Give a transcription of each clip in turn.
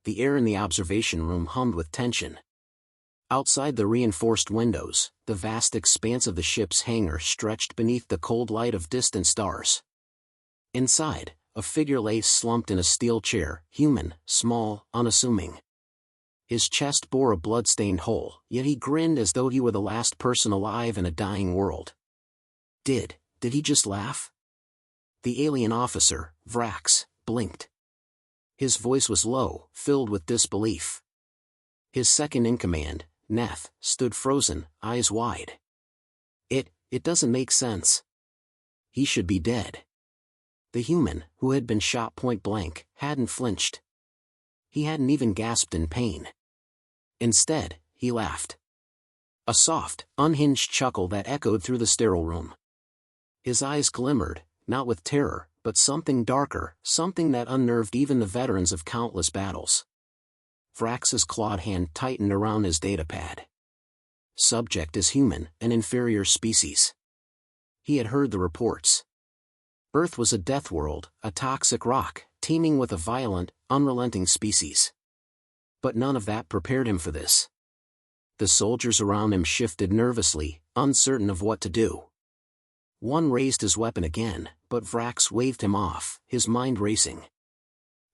The air in the observation room hummed with tension. Outside the reinforced windows, the vast expanse of the ship's hangar stretched beneath the cold light of distant stars. Inside, a figure lay slumped in a steel chair, human, small, unassuming. His chest bore a blood-stained hole, yet he grinned as though he were the last person alive in a dying world. Did he just laugh? The alien officer, Vrax, blinked. His voice was low, filled with disbelief. His second-in-command, Neth, stood frozen, eyes wide. It doesn't make sense. He should be dead. The human, who had been shot point-blank, hadn't flinched. He hadn't even gasped in pain. Instead, he laughed. A soft, unhinged chuckle that echoed through the sterile room. His eyes glimmered, not with terror, but something darker, something that unnerved even the veterans of countless battles. Vrax's clawed hand tightened around his datapad. Subject is human, an inferior species. He had heard the reports. Earth was a death world, a toxic rock, teeming with a violent, unrelenting species. But none of that prepared him for this. The soldiers around him shifted nervously, uncertain of what to do. One raised his weapon again, but Vrax waved him off, his mind racing.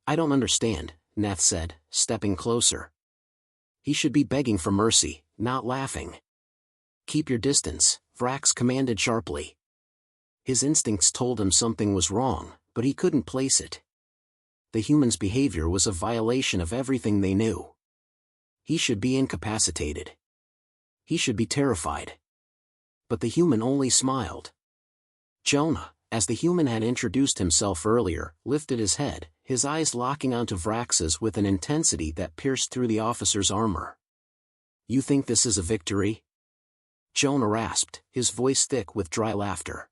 I don't understand, Neth said, stepping closer. He should be begging for mercy, not laughing. Keep your distance, Vrax commanded sharply. His instincts told him something was wrong, but he couldn't place it. The human's behavior was a violation of everything they knew. He should be incapacitated. He should be terrified. But the human only smiled. Jonah, as the human had introduced himself earlier, lifted his head, his eyes locking onto Vrax's with an intensity that pierced through the officer's armor. You think this is a victory? Jonah rasped, his voice thick with dry laughter.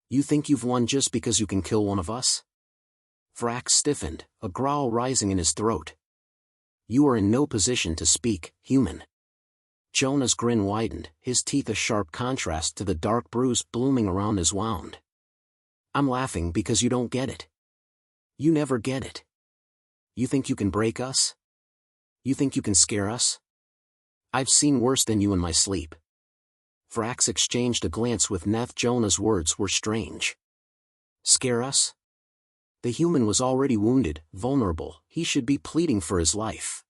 You think you've won just because you can kill one of us? Vrax stiffened, a growl rising in his throat. You are in no position to speak, human. Jonah's grin widened, his teeth a sharp contrast to the dark bruise blooming around his wound. I'm laughing because you don't get it. You never get it. You think you can break us? You think you can scare us? I've seen worse than you in my sleep. Vrax exchanged a glance with Neth. Jonah's words were strange. Scare us? The human was already wounded, vulnerable, he should be pleading for his life.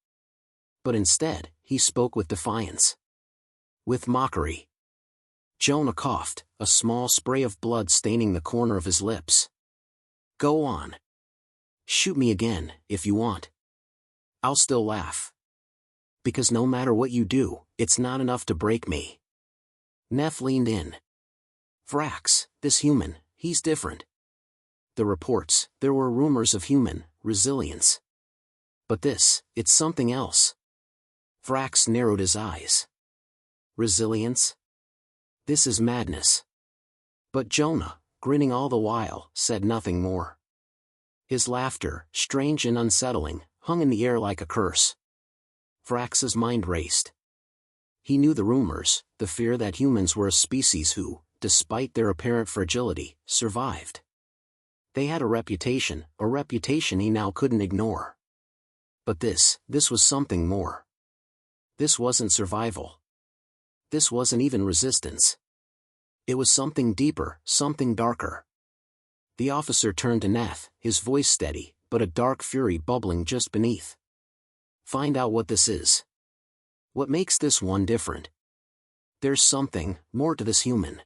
But instead, he spoke with defiance. With mockery. Jonah coughed, a small spray of blood staining the corner of his lips. Go on. Shoot me again, if you want. I'll still laugh. Because no matter what you do, it's not enough to break me. Neth leaned in. Vrax, this human, he's different. The reports, there were rumors of human resilience. But this, it's something else. Vrax narrowed his eyes. Resilience? This is madness. But Jonah, grinning all the while, said nothing more. His laughter, strange and unsettling, hung in the air like a curse. Vrax's mind raced. He knew the rumors, the fear that humans were a species who, despite their apparent fragility, survived. They had a reputation he now couldn't ignore. But this was something more. This wasn't survival. This wasn't even resistance. It was something deeper, something darker. The officer turned to Neth, his voice steady, but a dark fury bubbling just beneath. Find out what this is. What makes this one different? There's something more to this human.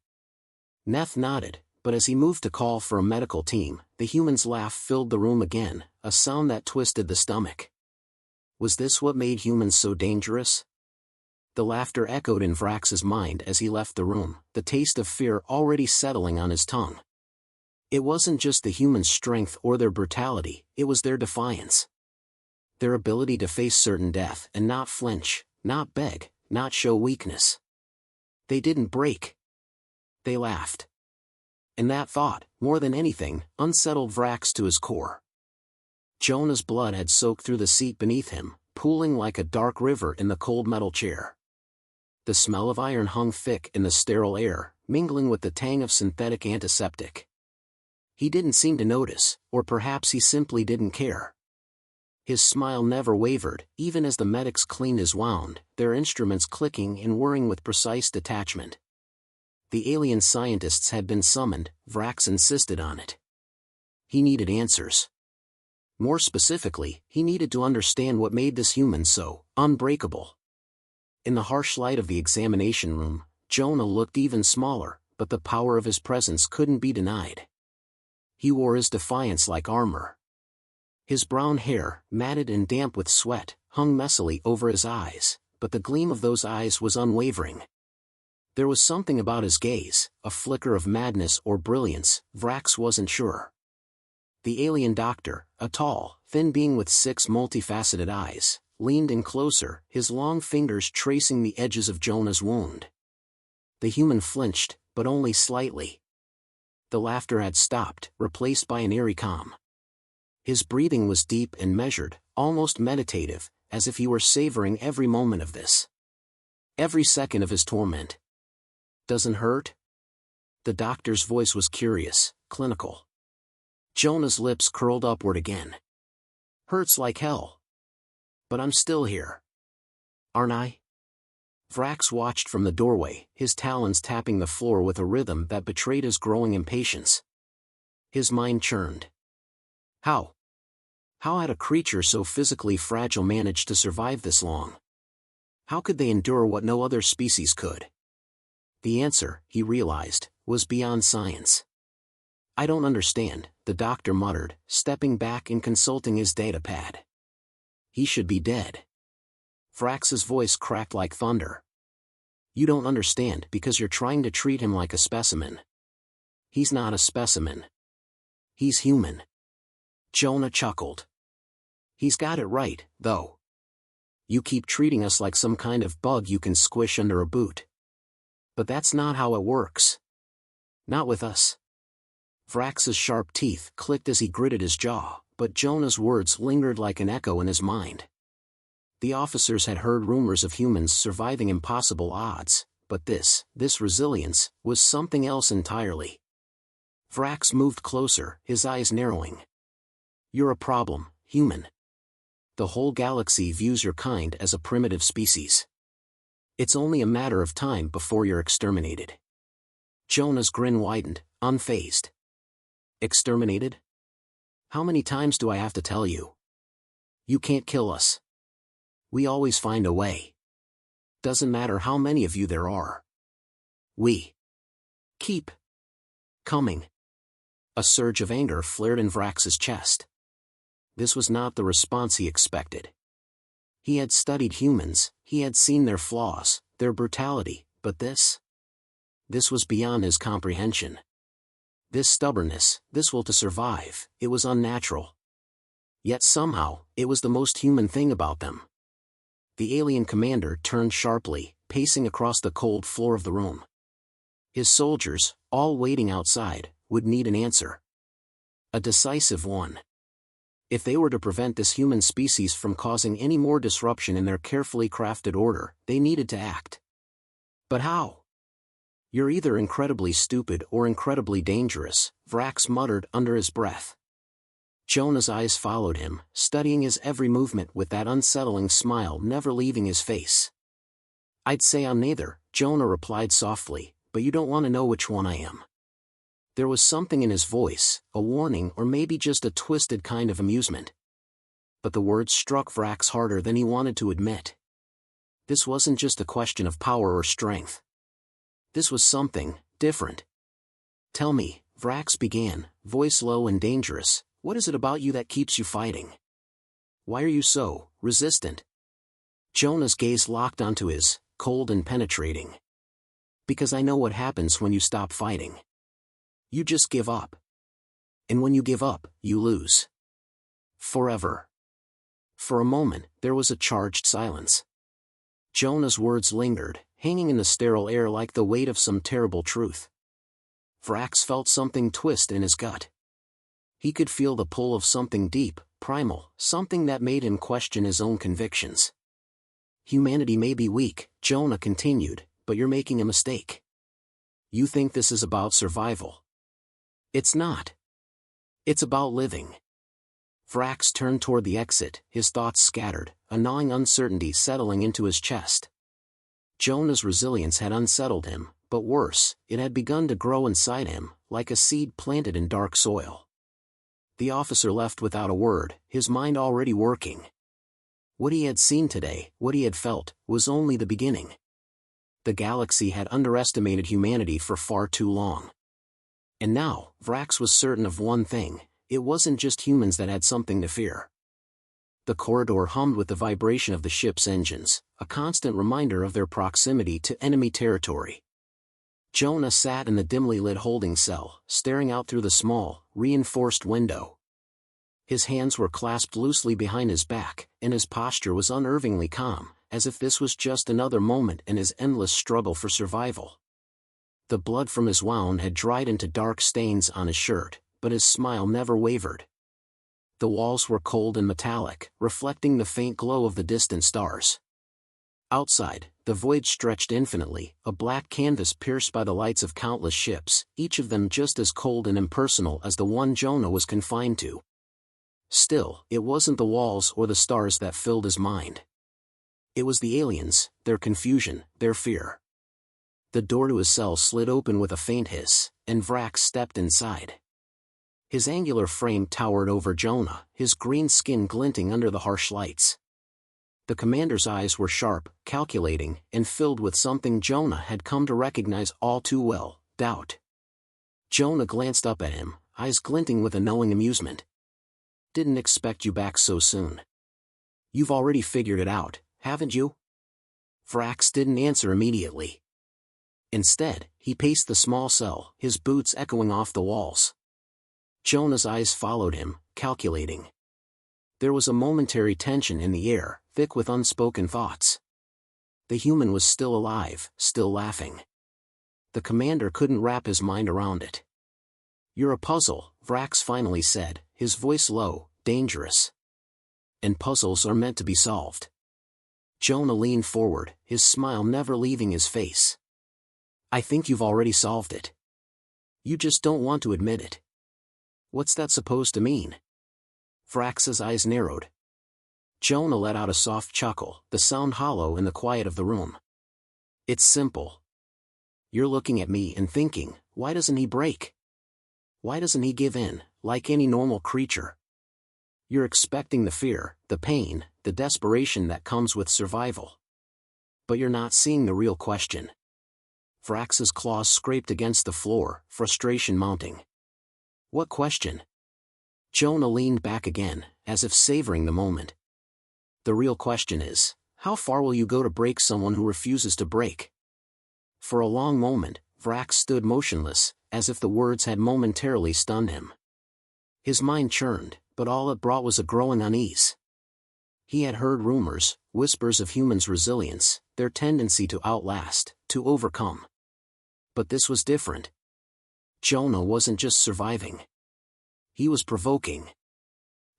Neth nodded, but as he moved to call for a medical team, the human's laugh filled the room again, a sound that twisted the stomach. Was this what made humans so dangerous? The laughter echoed in Vrax's mind as he left the room, the taste of fear already settling on his tongue. It wasn't just the human's strength or their brutality, it was their defiance. Their ability to face certain death and not flinch, not beg, not show weakness. They didn't break. They laughed. And that thought, more than anything, unsettled Vrax to his core. Jonah's blood had soaked through the seat beneath him, pooling like a dark river in the cold metal chair. The smell of iron hung thick in the sterile air, mingling with the tang of synthetic antiseptic. He didn't seem to notice, or perhaps he simply didn't care. His smile never wavered, even as the medics cleaned his wound, their instruments clicking and whirring with precise detachment. The alien scientists had been summoned, Vrax insisted on it. He needed answers. More specifically, he needed to understand what made this human so unbreakable. In the harsh light of the examination room, Jonah looked even smaller, but the power of his presence couldn't be denied. He wore his defiance like armor. His brown hair, matted and damp with sweat, hung messily over his eyes, but the gleam of those eyes was unwavering. There was something about his gaze, a flicker of madness or brilliance, Vrax wasn't sure. The alien doctor, a tall, thin being with 6 multifaceted eyes, leaned in closer, his long fingers tracing the edges of Jonah's wound. The human flinched, but only slightly. The laughter had stopped, replaced by an eerie calm. His breathing was deep and measured, almost meditative, as if he were savoring every moment of this. Every second of his torment. "Doesn't hurt?" The doctor's voice was curious, clinical. Jonah's lips curled upward again. "Hurts like hell. But I'm still here. Aren't I?" Vrax watched from the doorway, his talons tapping the floor with a rhythm that betrayed his growing impatience. His mind churned. How had a creature so physically fragile managed to survive this long? How could they endure what no other species could? The answer, he realized, was beyond science. "I don't understand," the doctor muttered, stepping back and consulting his datapad. "He should be dead." Vrax's voice cracked like thunder. "You don't understand because you're trying to treat him like a specimen. He's not a specimen. He's human." Jonah chuckled. "He's got it right, though. You keep treating us like some kind of bug you can squish under a boot. But that's not how it works. Not with us." Vrax's sharp teeth clicked as he gritted his jaw, but Jonah's words lingered like an echo in his mind. The officers had heard rumors of humans surviving impossible odds, but this resilience, was something else entirely. Vrax moved closer, his eyes narrowing. "You're a problem, human. The whole galaxy views your kind as a primitive species. It's only a matter of time before you're exterminated." Jonah's grin widened, unfazed. "Exterminated? How many times do I have to tell you? You can't kill us. We always find a way. Doesn't matter how many of you there are. We keep coming." A surge of anger flared in Vrax's chest. This was not the response he expected. He had studied humans, he had seen their flaws, their brutality, but this was beyond his comprehension. This stubbornness, this will to survive, it was unnatural. Yet somehow, it was the most human thing about them. The alien commander turned sharply, pacing across the cold floor of the room. His soldiers, all waiting outside, would need an answer. A decisive one. If they were to prevent this human species from causing any more disruption in their carefully crafted order, they needed to act. But how? "You're either incredibly stupid or incredibly dangerous," Vrax muttered under his breath. Jonah's eyes followed him, studying his every movement with that unsettling smile never leaving his face. "I'd say I'm neither," Jonah replied softly, "but you don't want to know which one I am." There was something in his voice, a warning or maybe just a twisted kind of amusement. But the words struck Vrax harder than he wanted to admit. This wasn't just a question of power or strength. This was something different. "Tell me," Vrax began, voice low and dangerous, "what is it about you that keeps you fighting? Why are you so resistant?" Jonah's gaze locked onto his, cold and penetrating. "Because I know what happens when you stop fighting. You just give up. And when you give up, you lose. Forever." For a moment, there was a charged silence. Jonah's words lingered, hanging in the sterile air like the weight of some terrible truth. Vrax felt something twist in his gut. He could feel the pull of something deep, primal, something that made him question his own convictions. "Humanity may be weak," Jonah continued, "but you're making a mistake. You think this is about survival. It's not. It's about living." Vrax turned toward the exit, his thoughts scattered, a gnawing uncertainty settling into his chest. Jonah's resilience had unsettled him, but worse, it had begun to grow inside him, like a seed planted in dark soil. The officer left without a word, his mind already working. What he had seen today, what he had felt, was only the beginning. The galaxy had underestimated humanity for far too long. And now, Vrax was certain of one thing: it wasn't just humans that had something to fear. The corridor hummed with the vibration of the ship's engines, a constant reminder of their proximity to enemy territory. Jonah sat in the dimly lit holding cell, staring out through the small, reinforced window. His hands were clasped loosely behind his back, and his posture was unnervingly calm, as if this was just another moment in his endless struggle for survival. The blood from his wound had dried into dark stains on his shirt, but his smile never wavered. The walls were cold and metallic, reflecting the faint glow of the distant stars. Outside, the void stretched infinitely, a black canvas pierced by the lights of countless ships, each of them just as cold and impersonal as the one Jonah was confined to. Still, it wasn't the walls or the stars that filled his mind. It was the aliens, their confusion, their fear. The door to his cell slid open with a faint hiss, and Vrax stepped inside. His angular frame towered over Jonah, his green skin glinting under the harsh lights. The commander's eyes were sharp, calculating, and filled with something Jonah had come to recognize all too well: doubt. Jonah glanced up at him, eyes glinting with a knowing amusement. "Didn't expect you back so soon. You've already figured it out, haven't you?" Vrax didn't answer immediately. Instead, he paced the small cell, his boots echoing off the walls. Jonah's eyes followed him, calculating. There was a momentary tension in the air, thick with unspoken thoughts. The human was still alive, still laughing. The commander couldn't wrap his mind around it. "You're a puzzle," Vrax finally said, his voice low, dangerous. "And puzzles are meant to be solved." Jonah leaned forward, his smile never leaving his face. "I think you've already solved it. You just don't want to admit it." "What's that supposed to mean?" Vrax's eyes narrowed. Jonah let out a soft chuckle, the sound hollow in the quiet of the room. "It's simple. You're looking at me and thinking, why doesn't he break? Why doesn't he give in, like any normal creature? You're expecting the fear, the pain, the desperation that comes with survival. But you're not seeing the real question." Vrax's claws scraped against the floor, frustration mounting. "What question?" Jonah leaned back again, as if savoring the moment. "The real question is, how far will you go to break someone who refuses to break?" For a long moment, Vrax stood motionless, as if the words had momentarily stunned him. His mind churned, but all it brought was a growing unease. He had heard rumors, whispers of humans' resilience, their tendency to outlast, to overcome. But this was different. Jonah wasn't just surviving. He was provoking.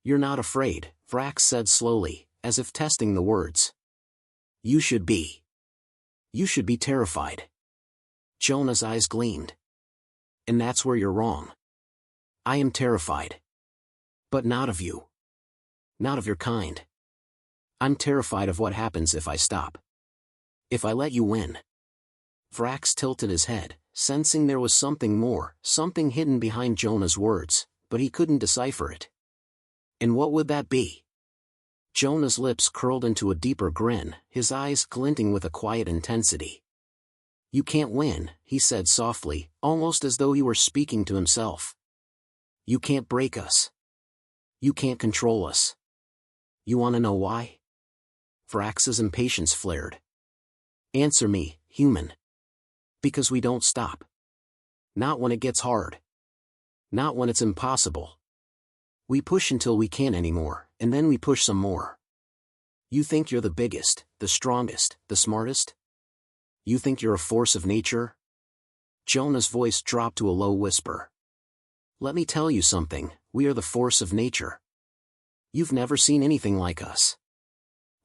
"You're not afraid," Vrax said slowly, as if testing the words. "You should be. You should be terrified." Jonah's eyes gleamed. "And that's where you're wrong. I am terrified. But not of you. Not of your kind. I'm terrified of what happens if I stop. If I let you win." Vrax tilted his head, sensing there was something more, something hidden behind Jonah's words, but he couldn't decipher it. "And what would that be?" Jonah's lips curled into a deeper grin, his eyes glinting with a quiet intensity. "You can't win," he said softly, almost as though he were speaking to himself. "You can't break us. You can't control us. You want to know why?" Vrax's impatience flared. "Answer me, human. Because we don't stop. Not when it gets hard. Not when it's impossible. We push until we can't anymore, and then we push some more. You think you're the biggest, the strongest, the smartest? You think you're a force of nature?" Jonah's voice dropped to a low whisper. "Let me tell you something, we are the force of nature. You've never seen anything like us."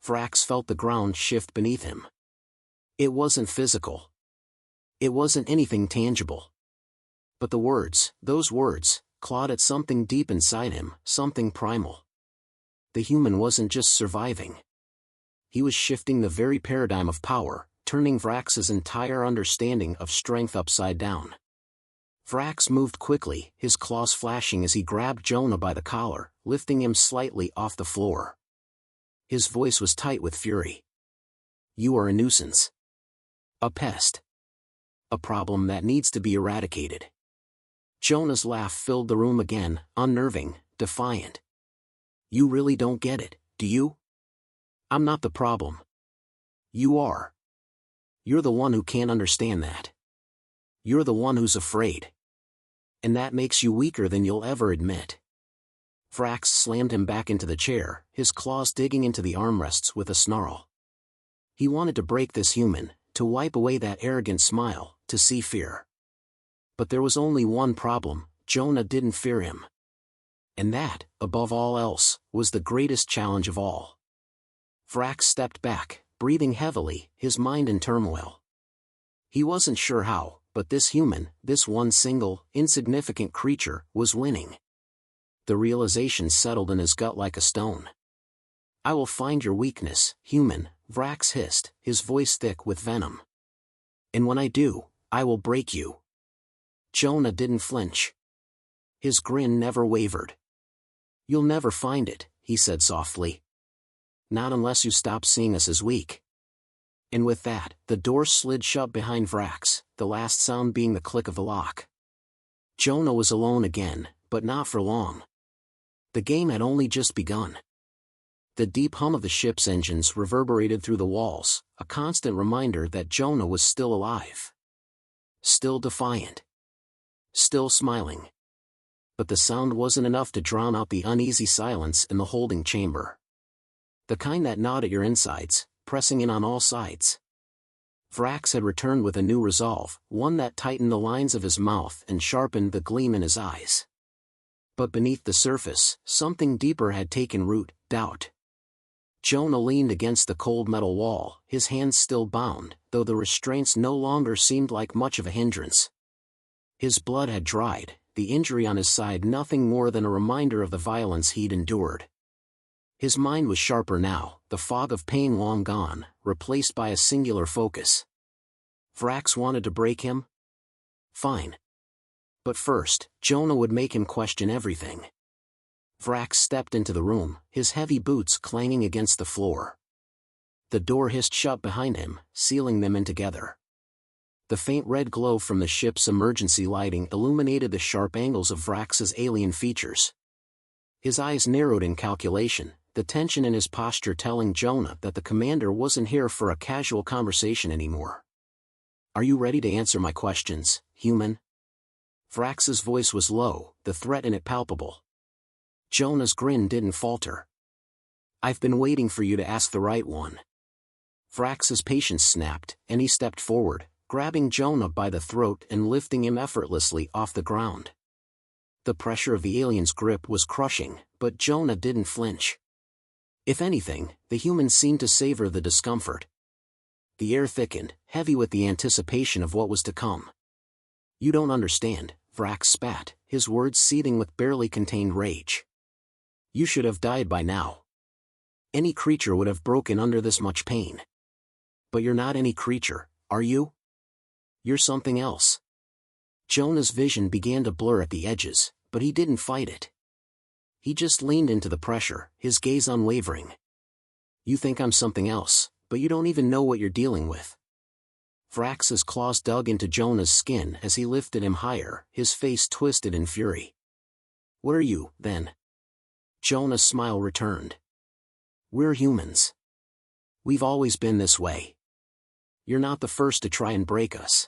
Vrax felt the ground shift beneath him. It wasn't physical. It wasn't anything tangible. But the words, those words, clawed at something deep inside him, something primal. The human wasn't just surviving. He was shifting the very paradigm of power, turning Vrax's entire understanding of strength upside down. Vrax moved quickly, his claws flashing as he grabbed Jonah by the collar, lifting him slightly off the floor. His voice was tight with fury. "You are a nuisance. A pest. A problem that needs to be eradicated." Jonah's laugh filled the room again, unnerving, defiant. "You really don't get it, do you? I'm not the problem. You are. You're the one who can't understand that. You're the one who's afraid. And that makes you weaker than you'll ever admit." Vrax slammed him back into the chair, his claws digging into the armrests with a snarl. He wanted to break this human, to wipe away that arrogant smile, to see fear. But there was only one problem: Jonah didn't fear him. And that, above all else, was the greatest challenge of all. Vrax stepped back, breathing heavily, his mind in turmoil. He wasn't sure how, but this human, this one single, insignificant creature, was winning. The realization settled in his gut like a stone. "I will find your weakness, human," Vrax hissed, his voice thick with venom. "And when I do, I will break you." Jonah didn't flinch. His grin never wavered. "You'll never find it," he said softly. "Not unless you stop seeing us as weak." And with that, the door slid shut behind Vrax, the last sound being the click of the lock. Jonah was alone again, but not for long. The game had only just begun. The deep hum of the ship's engines reverberated through the walls, a constant reminder that Jonah was still alive. Still defiant. Still smiling. But the sound wasn't enough to drown out the uneasy silence in the holding chamber. The kind that gnawed at your insides, pressing in on all sides. Vrax had returned with a new resolve, one that tightened the lines of his mouth and sharpened the gleam in his eyes. But beneath the surface, something deeper had taken root: doubt. Jonah leaned against the cold metal wall, his hands still bound, though the restraints no longer seemed like much of a hindrance. His blood had dried, the injury on his side nothing more than a reminder of the violence he'd endured. His mind was sharper now, the fog of pain long gone, replaced by a singular focus. Vrax wanted to break him? Fine. But first, Jonah would make him question everything. Vrax stepped into the room, his heavy boots clanging against the floor. The door hissed shut behind him, sealing them in together. The faint red glow from the ship's emergency lighting illuminated the sharp angles of Vrax's alien features. His eyes narrowed in calculation, the tension in his posture telling Jonah that the commander wasn't here for a casual conversation anymore. "Are you ready to answer my questions, human?" Vrax's voice was low, the threat in it palpable. Jonah's grin didn't falter. "I've been waiting for you to ask the right one." Vrax's patience snapped, and he stepped forward, grabbing Jonah by the throat and lifting him effortlessly off the ground. The pressure of the alien's grip was crushing, but Jonah didn't flinch. If anything, the human seemed to savor the discomfort. The air thickened, heavy with the anticipation of what was to come. "You don't understand," Vrax spat, his words seething with barely contained rage. "You should have died by now. Any creature would have broken under this much pain. But you're not any creature, are you? You're something else." Jonah's vision began to blur at the edges, but he didn't fight it. He just leaned into the pressure, his gaze unwavering. "You think I'm something else, but you don't even know what you're dealing with." Vrax's claws dug into Jonah's skin as he lifted him higher, his face twisted in fury. "What are you, then?" Jonah's smile returned. "We're humans. We've always been this way. You're not the first to try and break us."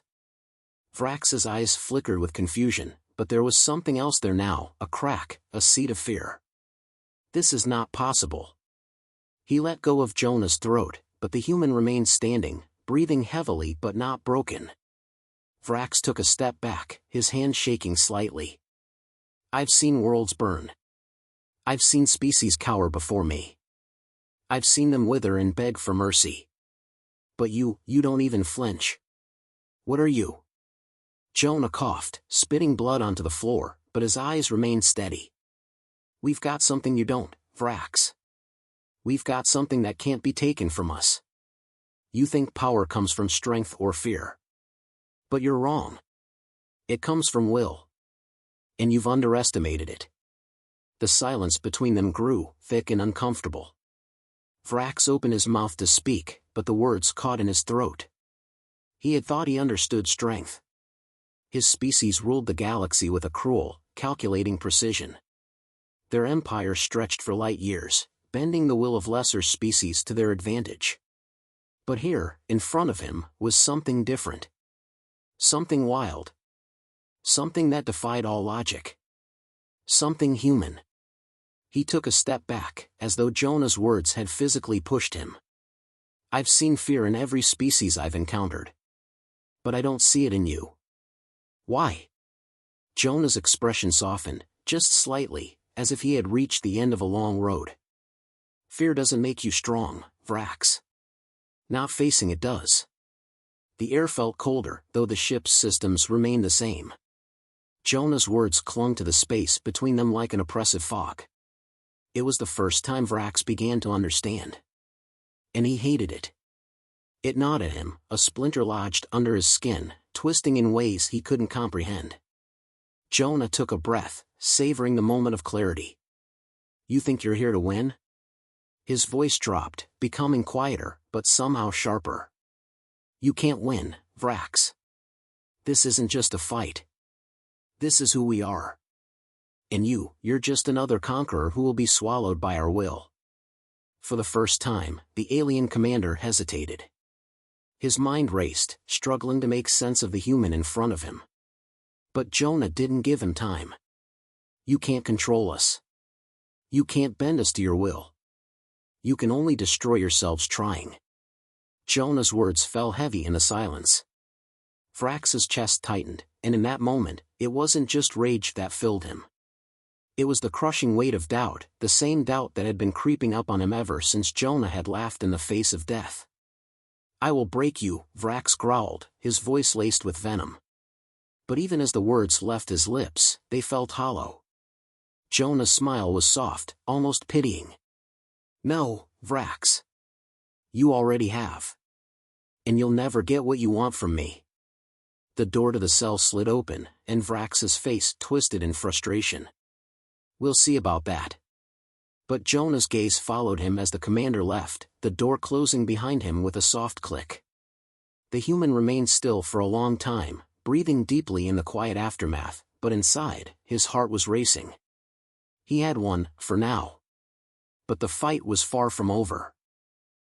Vrax's eyes flickered with confusion, but there was something else there now, a crack, a seed of fear. "This is not possible." He let go of Jonah's throat, but the human remained standing, breathing heavily but not broken. Vrax took a step back, his hand shaking slightly. "I've seen worlds burn. I've seen species cower before me. I've seen them wither and beg for mercy. But you don't even flinch. What are you?" Jonah coughed, spitting blood onto the floor, but his eyes remained steady. "We've got something you don't, Vrax." we've got something that can't be taken from us. You think power comes from strength or fear. But you're wrong. It comes from will. And you've underestimated it. The silence between them grew, thick and uncomfortable. Vrax opened his mouth to speak, but the words caught in his throat. He had thought he understood strength. His species ruled the galaxy with a cruel, calculating precision. Their empire stretched for light years, bending the will of lesser species to their advantage. But here, in front of him, was something different. Something wild. Something that defied all logic. Something human. He took a step back, as though Jonah's words had physically pushed him. I've seen fear in every species I've encountered. But I don't see it in you. Why? Jonah's expression softened, just slightly, as if he had reached the end of a long road. Fear doesn't make you strong, Vrax. Not facing it does. The air felt colder, though the ship's systems remained the same. Jonah's words clung to the space between them like an oppressive fog. It was the first time Vrax began to understand. And he hated it. It gnawed at him, a splinter lodged under his skin, twisting in ways he couldn't comprehend. Jonah took a breath, savoring the moment of clarity. You think you're here to win? His voice dropped, becoming quieter, but somehow sharper. You can't win, Vrax. This isn't just a fight. This is who we are. And you're just another conqueror who will be swallowed by our will. For the first time, the alien commander hesitated. His mind raced, struggling to make sense of the human in front of him. But Jonah didn't give him time. You can't control us. You can't bend us to your will. You can only destroy yourselves trying. Jonah's words fell heavy in the silence. Vrax's chest tightened, and in that moment, it wasn't just rage that filled him. It was the crushing weight of doubt, the same doubt that had been creeping up on him ever since Jonah had laughed in the face of death. I will break you, Vrax growled, his voice laced with venom. But even as the words left his lips, they felt hollow. Jonah's smile was soft, almost pitying. No, Vrax. You already have. And you'll never get what you want from me. The door to the cell slid open, and Vrax's face twisted in frustration. We'll see about that. But Jonah's gaze followed him as the commander left, the door closing behind him with a soft click. The human remained still for a long time, breathing deeply in the quiet aftermath, but inside, his heart was racing. He had won, for now. But the fight was far from over.